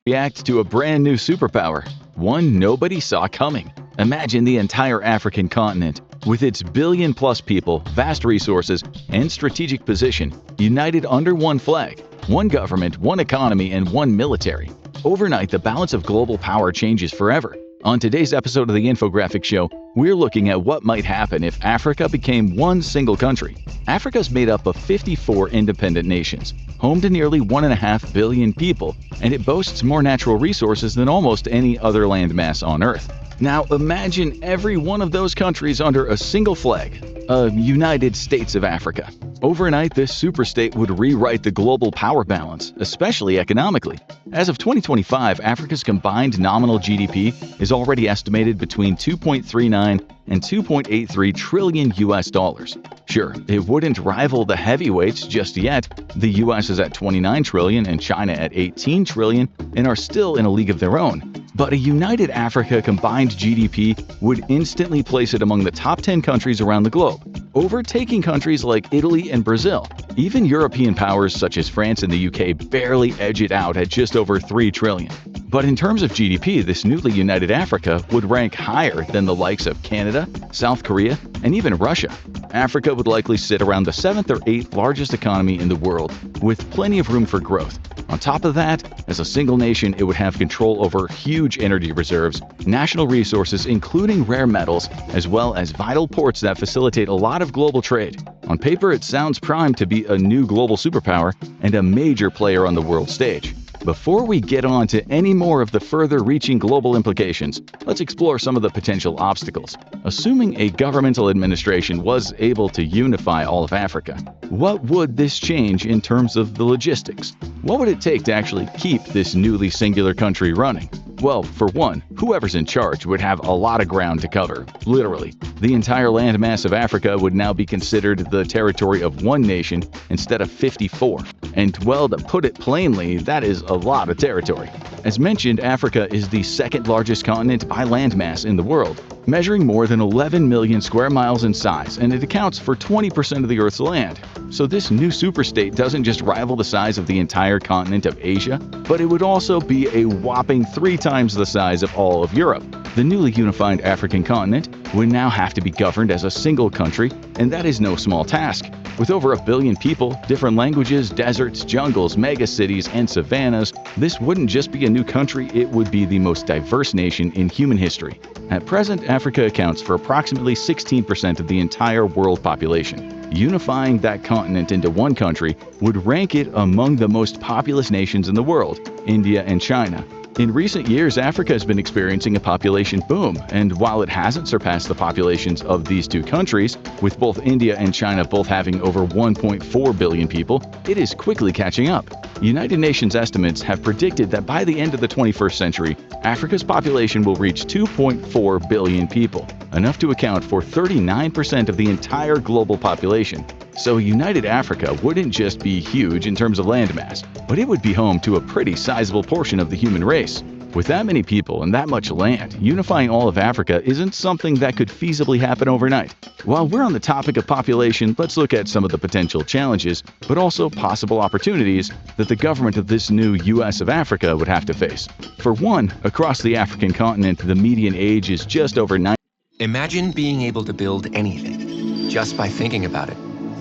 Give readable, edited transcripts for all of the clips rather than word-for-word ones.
react to a brand new superpower, one nobody saw coming. Imagine the entire African continent, with its billion-plus people, vast resources, and strategic position, united under one flag, one government, one economy, and one military. Overnight, the balance of global power changes forever. On today's episode of the Infographic Show, we're looking at what might happen if Africa became one single country. Africa is made up of 54 independent nations, home to nearly 1.5 billion people, and it boasts more natural resources than almost any other landmass on Earth. Now imagine every one of those countries under a single flag, a United States of Africa. Overnight, this superstate would rewrite the global power balance, especially economically. As of 2025, Africa's combined nominal GDP is already estimated between 2.39 and 2.83 trillion US dollars. Sure, it wouldn't rival the heavyweights just yet. The US is at 29 trillion and China at 18 trillion and are still in a league of their own. But a united Africa combined GDP would instantly place it among the top 10 countries around the globe, overtaking countries like Italy and Brazil. Even European powers such as France and the UK barely edge it out at just over 3 trillion. But in terms of GDP, this newly united Africa would rank higher than the likes of Canada, South Korea, and even Russia. Africa would likely sit around the 7th or 8th largest economy in the world, with plenty of room for growth. On top of that, as a single nation, it would have control over huge energy reserves, national resources including rare metals, as well as vital ports that facilitate a lot of global trade. On paper, it sounds primed to be a new global superpower and a major player on the world stage. Before we get on to any more of the further-reaching global implications, let's explore some of the potential obstacles. Assuming a governmental administration was able to unify all of Africa, what would this change in terms of the logistics? What would it take to actually keep this newly singular country running? Well, for one, whoever's in charge would have a lot of ground to cover, literally. The entire landmass of Africa would now be considered the territory of one nation instead of 54. And well, to put it plainly, that is a lot of territory. As mentioned, Africa is the second largest continent by landmass in the world, measuring more than 11 million square miles in size, and it accounts for 20% of the Earth's land. So this new superstate doesn't just rival the size of the entire continent of Asia, but it would also be a whopping 3 times the size of all of Europe. The newly unified African continent would now have to be governed as a single country, and that is no small task. With over 1 billion people, different languages, deserts, jungles, megacities, and savannas, this wouldn't just be a new country, it would be the most diverse nation in human history. At present, Africa accounts for approximately 16% of the entire world population. Unifying that continent into one country would rank it among the most populous nations in the world, India and China. In recent years, Africa has been experiencing a population boom, and while it hasn't surpassed the populations of these two countries, with both India and China both having over 1.4 billion people, it is quickly catching up. United Nations estimates have predicted that by the end of the 21st century, Africa's population will reach 2.4 billion people, enough to account for 39% of the entire global population. So united Africa wouldn't just be huge in terms of landmass, but it would be home to a pretty sizable portion of the human race. With that many people and that much land, unifying all of Africa isn't something that could feasibly happen overnight. While we're on the topic of population, let's look at some of the potential challenges, but also possible opportunities that the government of this new US of Africa would have to face. For one, across the African continent, the median age is just over 9. Imagine being able to build anything just by thinking about it.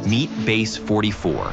Meet Base 44.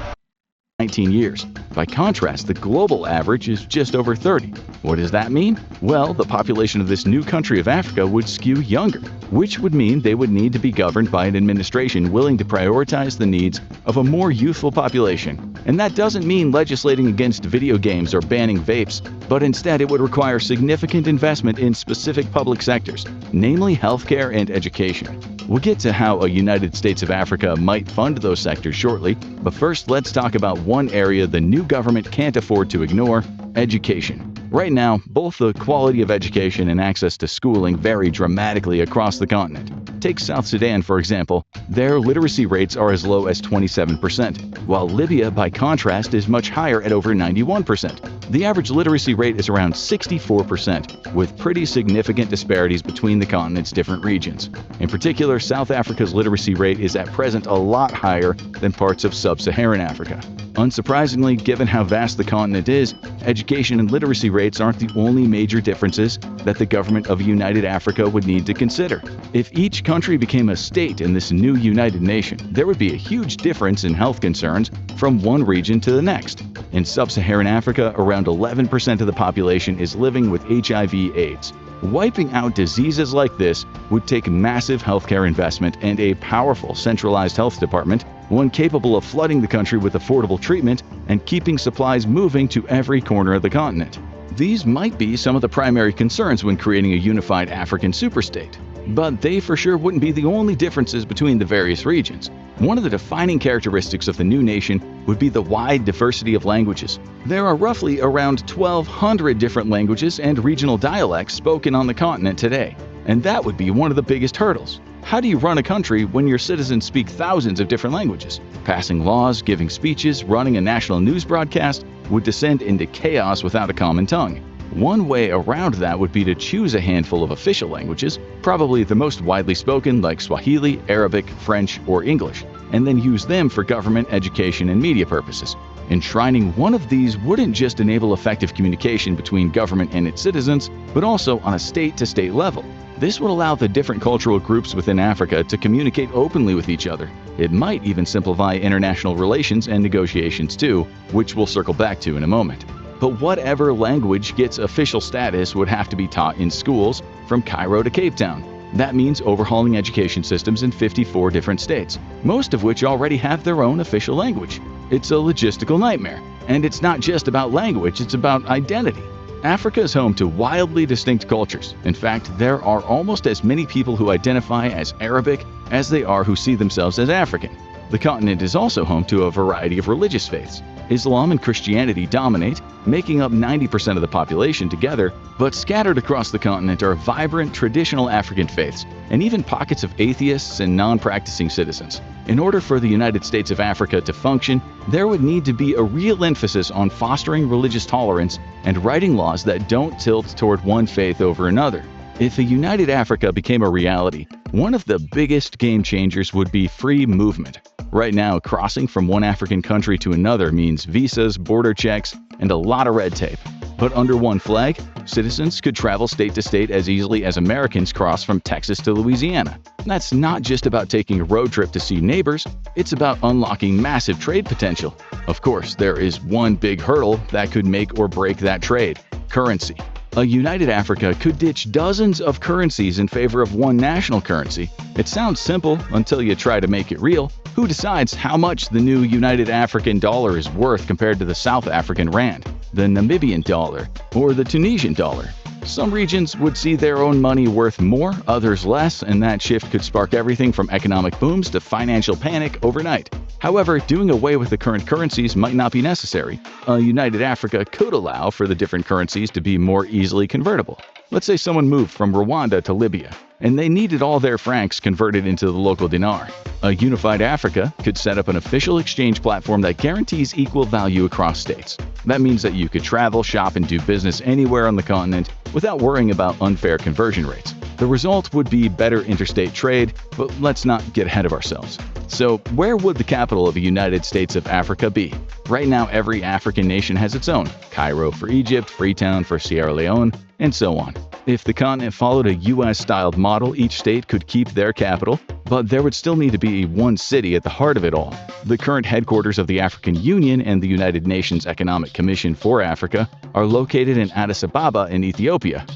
19 years. By contrast, the global average is just over 30. What does that mean? Well, the population of this new country of Africa would skew younger, which would mean they would need to be governed by an administration willing to prioritize the needs of a more youthful population. And that doesn't mean legislating against video games or banning vapes, but instead it would require significant investment in specific public sectors, namely healthcare and education. We'll get to how a United States of Africa might fund those sectors shortly, but first let's talk about one area the new government can't afford to ignore: education. Right now, both the quality of education and access to schooling vary dramatically across the continent. Take South Sudan, for example. Their literacy rates are as low as 27%, while Libya, by contrast, is much higher at over 91%. The average literacy rate is around 64%, with pretty significant disparities between the continent's different regions. In particular, South Africa's literacy rate is at present a lot higher than parts of sub-Saharan Africa. Unsurprisingly, given how vast the continent is, education and literacy rates aren't the only major differences that the government of United Africa would need to consider. If each country became a state in this new united nation, there would be a huge difference in health concerns from one region to the next. In sub-Saharan Africa, around 11% of the population is living with HIV/AIDS. Wiping out diseases like this would take massive healthcare investment and a powerful centralized health department, one capable of flooding the country with affordable treatment and keeping supplies moving to every corner of the continent. These might be some of the primary concerns when creating a unified African superstate. But they for sure wouldn't be the only differences between the various regions. One of the defining characteristics of the new nation would be the wide diversity of languages. There are roughly around 1,200 different languages and regional dialects spoken on the continent today, and that would be one of the biggest hurdles. How do you run a country when your citizens speak thousands of different languages? Passing laws, giving speeches, running a national news broadcast would descend into chaos without a common tongue. One way around that would be to choose a handful of official languages, probably the most widely spoken like Swahili, Arabic, French, or English, and then use them for government, education, and media purposes. Enshrining one of these wouldn't just enable effective communication between government and its citizens, but also on a state-to-state level. This would allow the different cultural groups within Africa to communicate openly with each other. It might even simplify international relations and negotiations too, which we'll circle back to in a moment. But whatever language gets official status would have to be taught in schools from Cairo to Cape Town. That means overhauling education systems in 54 different states, most of which already have their own official language. It's a logistical nightmare. And it's not just about language, it's about identity. Africa is home to wildly distinct cultures. In fact, there are almost as many people who identify as Arabic as they are who see themselves as African. The continent is also home to a variety of religious faiths. Islam and Christianity dominate, making up 90% of the population together, but scattered across the continent are vibrant traditional African faiths, and even pockets of atheists and non-practicing citizens. In order for the United States of Africa to function, there would need to be a real emphasis on fostering religious tolerance and writing laws that don't tilt toward one faith over another. If a united Africa became a reality, one of the biggest game changers would be free movement. Right now, crossing from one African country to another means visas, border checks, and a lot of red tape. But under one flag, citizens could travel state to state as easily as Americans cross from Texas to Louisiana. That's not just about taking a road trip to see neighbors, it's about unlocking massive trade potential. Of course, there is one big hurdle that could make or break that trade: currency. A united Africa could ditch dozens of currencies in favor of one national currency. It sounds simple until you try to make it real. Who decides how much the new United African dollar is worth compared to the South African rand, the Namibian dollar, or the Tunisian dollar? Some regions would see their own money worth more, others less, and that shift could spark everything from economic booms to financial panic overnight. However, doing away with the current currencies might not be necessary. A united Africa could allow for the different currencies to be more easily convertible. Let's say someone moved from Rwanda to Libya, and they needed all their francs converted into the local dinar. A unified Africa could set up an official exchange platform that guarantees equal value across states. That means that you could travel, shop, and do business anywhere on the continent without worrying about unfair conversion rates. The result would be better interstate trade, but let's not get ahead of ourselves. So, where would the capital of the United States of Africa be? Right now, every African nation has its own: Cairo for Egypt, Freetown for Sierra Leone, and so on. If the continent followed a US-styled model, each state could keep their capital, but there would still need to be one city at the heart of it all. The current headquarters of the African Union and the United Nations Economic Commission for Africa are located in Addis Ababa in Ethiopia.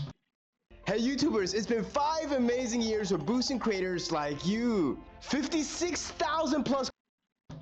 Hey YouTubers, it's been 5 amazing years of boosting creators like you. 56,000 plus,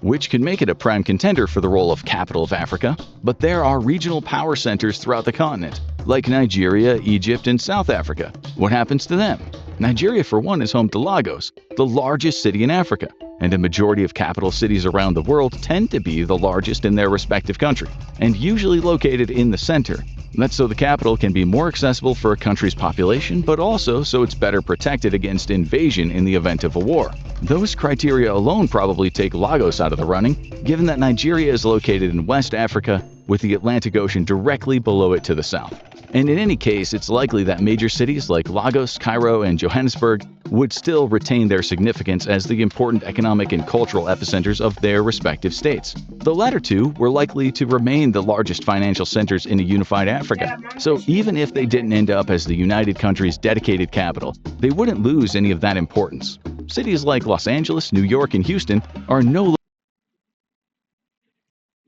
which can make it a prime contender for the role of capital of Africa. But there are regional power centers throughout the continent, like Nigeria, Egypt, and South Africa. What happens to them? Nigeria, for one, is home to Lagos, the largest city in Africa, and a majority of capital cities around the world tend to be the largest in their respective country, and usually located in the center. That's so the capital can be more accessible for a country's population, but also so it's better protected against invasion in the event of a war. Those criteria alone probably take Lagos out of the running, given that Nigeria is located in West Africa with the Atlantic Ocean directly below it to the south. And in any case, it's likely that major cities like Lagos, Cairo, and Johannesburg would still retain their significance as the important economic and cultural epicenters of their respective states. The latter two were likely to remain the largest financial centers in a unified Africa. So even if they didn't end up as the united country's dedicated capital, they wouldn't lose any of that importance. Cities like Los Angeles, New York, and Houston are no.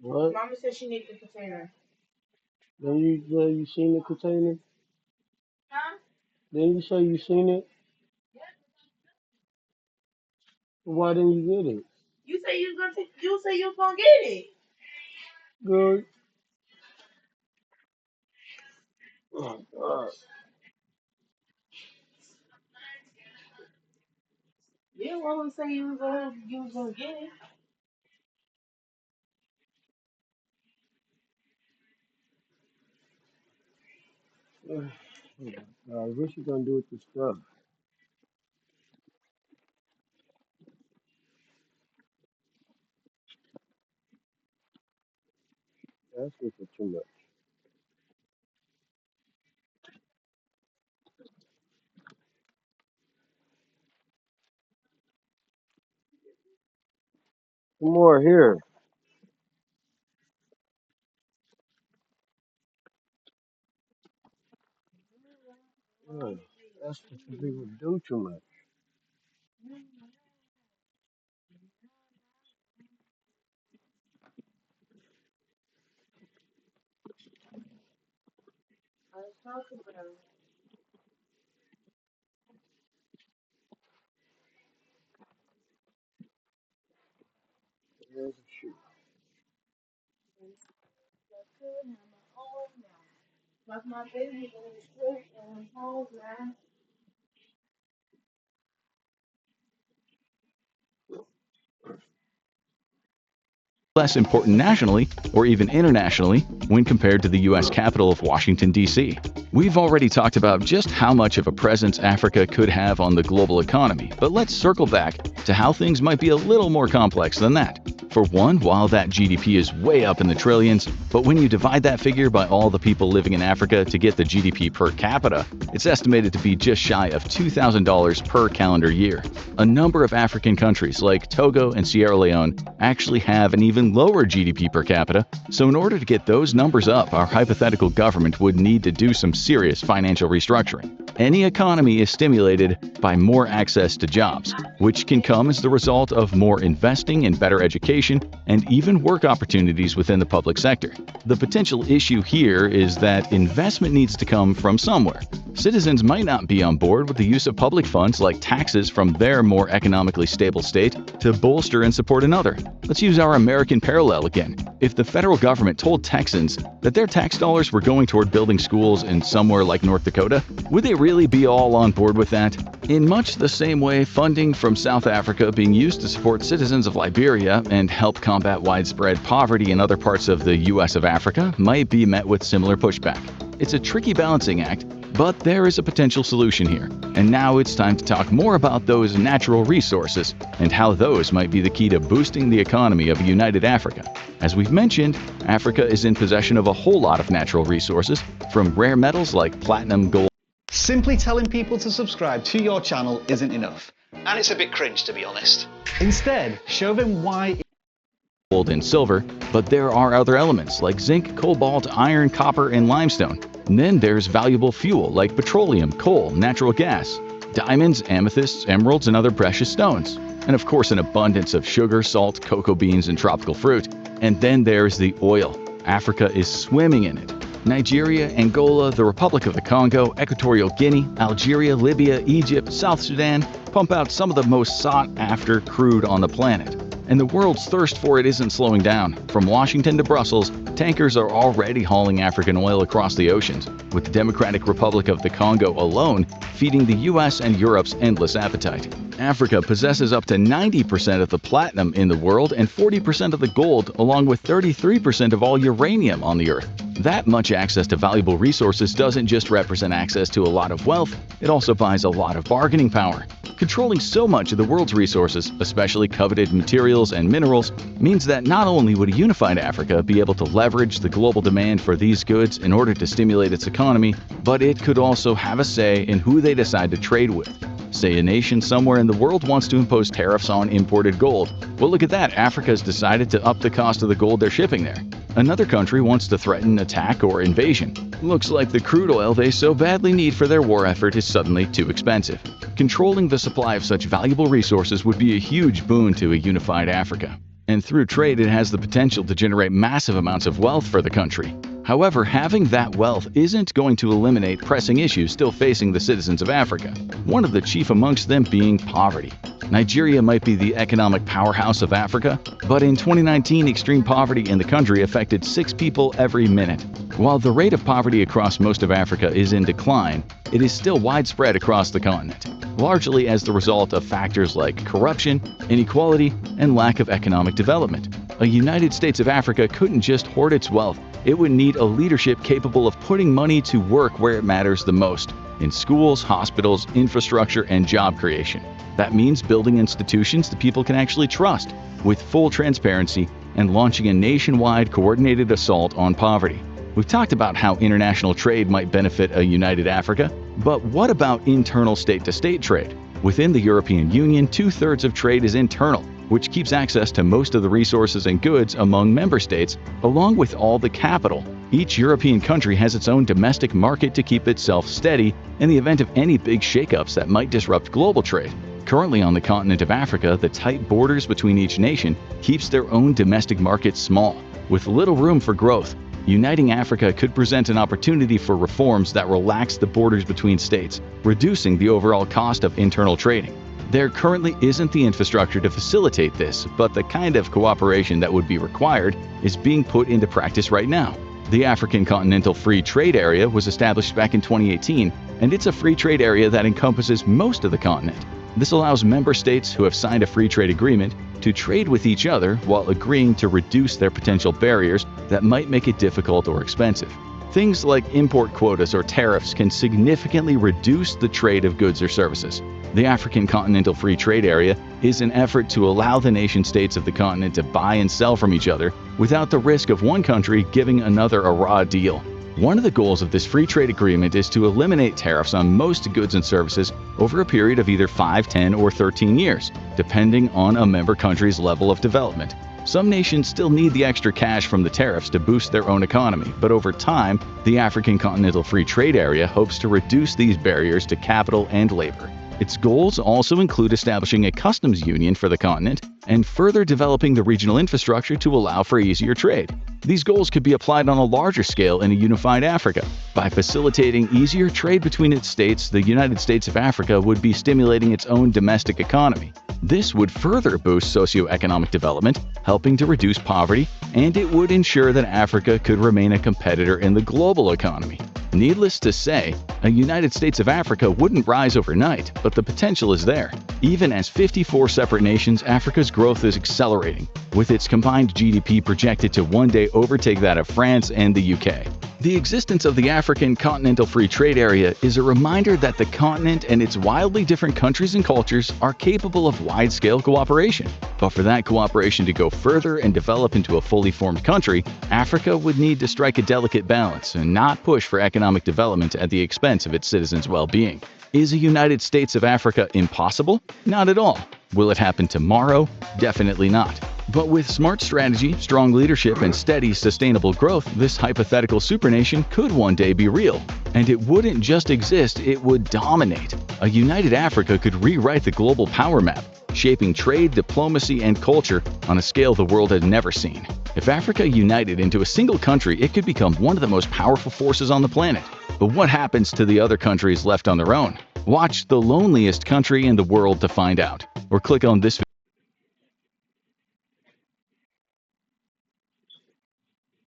What? Mama said she needs the container. Then you seen the container? Huh? Then you say you seen it? Why didn't you get it? You say you was gonna take, you say you was gonna get it. Good. Oh God. Yeah, well, we say you was gonna get it. What you gonna do with the stuff? That's just for too much. Some more here. Yeah, that's what some people do too much. There's a shoe. Like my baby in the street and home now. Less important nationally or even internationally when compared to the U.S. capital of Washington, D.C. We've already talked about just how much of a presence Africa could have on the global economy, but let's circle back to how things might be a little more complex than that. For one, while that GDP is way up in the trillions, but when you divide that figure by all the people living in Africa to get the GDP per capita, it's estimated to be just shy of $2,000 per calendar year. A number of African countries like Togo and Sierra Leone actually have an even lower GDP per capita, so in order to get those numbers up, our hypothetical government would need to do some serious financial restructuring. Any economy is stimulated by more access to jobs, which can come as the result of more investing in better education and even work opportunities within the public sector. The potential issue here is that investment needs to come from somewhere. Citizens might not be on board with the use of public funds like taxes from their more economically stable state to bolster and support another. Let's use our American parallel again. If the federal government told Texans that their tax dollars were going toward building schools in somewhere like North Dakota, would they really be all on board with that? In much the same way, funding from South Africa being used to support citizens of Liberia and help combat widespread poverty in other parts of the U.S. of Africa might be met with similar pushback. It's a tricky balancing act, but there is a potential solution here. And now it's time to talk more about those natural resources and how those might be the key to boosting the economy of a united Africa. As we've mentioned, Africa is in possession of a whole lot of natural resources, from rare metals like platinum, gold. Simply telling people to subscribe to your channel isn't enough. And it's a bit cringe, to be honest. Instead, show them why Gold and silver, but there are other elements like zinc, cobalt, iron, copper, and limestone. And then there's valuable fuel like petroleum, coal, natural gas, diamonds, amethysts, emeralds, and other precious stones. And of course, an abundance of sugar, salt, cocoa beans, and tropical fruit. And then there's the oil. Africa is swimming in it. Nigeria, Angola, the Republic of the Congo, Equatorial Guinea, Algeria, Libya, Egypt, South Sudan pump out some of the most sought-after crude on the planet. And the world's thirst for it isn't slowing down. From Washington to Brussels, tankers are already hauling African oil across the oceans, with the Democratic Republic of the Congo alone feeding the US and Europe's endless appetite. Africa possesses up to 90% of the platinum in the world and 40% of the gold, along with 33% of all uranium on the Earth. That much access to valuable resources doesn't just represent access to a lot of wealth, it also buys a lot of bargaining power. Controlling so much of the world's resources, especially coveted materials and minerals, means that not only would a unified Africa be able to leverage the global demand for these goods in order to stimulate its economy, but it could also have a say in who they decide to trade with. Say a nation somewhere in the world wants to impose tariffs on imported gold. Well, look at that, Africa has decided to up the cost of the gold they're shipping there. Another country wants to threaten attack or invasion. Looks like the crude oil they so badly need for their war effort is suddenly too expensive. Controlling the supply of such valuable resources would be a huge boon to a unified Africa. And through trade, it has the potential to generate massive amounts of wealth for the country. However, having that wealth isn't going to eliminate pressing issues still facing the citizens of Africa, one of the chief amongst them being poverty. Nigeria might be the economic powerhouse of Africa, but in 2019, extreme poverty in the country affected 6 people every minute. While the rate of poverty across most of Africa is in decline, it is still widespread across the continent, largely as the result of factors like corruption, inequality, and lack of economic development. A United States of Africa couldn't just hoard its wealth. It would need a leadership capable of putting money to work where it matters the most, in schools, hospitals, infrastructure, and job creation. That means building institutions that people can actually trust, with full transparency, and launching a nationwide coordinated assault on poverty. We've talked about how international trade might benefit a united Africa, but what about internal state-to-state trade? Within the European Union, 2/3 of trade is internal, which keeps access to most of the resources and goods among member states, along with all the capital. Each European country has its own domestic market to keep itself steady in the event of any big shakeups that might disrupt global trade. Currently on the continent of Africa, the tight borders between each nation keeps their own domestic markets small, with little room for growth. Uniting Africa could present an opportunity for reforms that relax the borders between states, reducing the overall cost of internal trading. There currently isn't the infrastructure to facilitate this, but the kind of cooperation that would be required is being put into practice right now. The African Continental Free Trade Area was established back in 2018, and it's a free trade area that encompasses most of the continent. This allows member states who have signed a free trade agreement to trade with each other while agreeing to reduce their potential barriers that might make it difficult or expensive. Things like import quotas or tariffs can significantly reduce the trade of goods or services. The African Continental Free Trade Area is an effort to allow the nation-states of the continent to buy and sell from each other without the risk of one country giving another a raw deal. One of the goals of this free trade agreement is to eliminate tariffs on most goods and services over a period of either 5, 10, or 13 years, depending on a member country's level of development. Some nations still need the extra cash from the tariffs to boost their own economy, but over time, the African Continental Free Trade Area hopes to reduce these barriers to capital and labor. Its goals also include establishing a customs union for the continent and further developing the regional infrastructure to allow for easier trade. These goals could be applied on a larger scale in a unified Africa. By facilitating easier trade between its states, the United States of Africa would be stimulating its own domestic economy. This would further boost socioeconomic development, helping to reduce poverty, and it would ensure that Africa could remain a competitor in the global economy. Needless to say, a United States of Africa wouldn't rise overnight, but the potential is there. Even as 54 separate nations, Africa's growth is accelerating, with its combined GDP projected to one day overtake that of France and the UK. The existence of the African Continental Free Trade Area is a reminder that the continent and its wildly different countries and cultures are capable of wide-scale cooperation. But for that cooperation to go further and develop into a fully formed country, Africa would need to strike a delicate balance and not push for economic development at the expense of its citizens' well-being. Is a United States of Africa impossible? Not at all. Will it happen tomorrow? Definitely not. But with smart strategy, strong leadership, and steady, sustainable growth, this hypothetical supernation could one day be real. And it wouldn't just exist, it would dominate. A united Africa could rewrite the global power map, shaping trade, diplomacy, and culture on a scale the world had never seen. If Africa united into a single country, it could become one of the most powerful forces on the planet. But what happens to the other countries left on their own? Watch The Loneliest Country in the World to find out, or click on this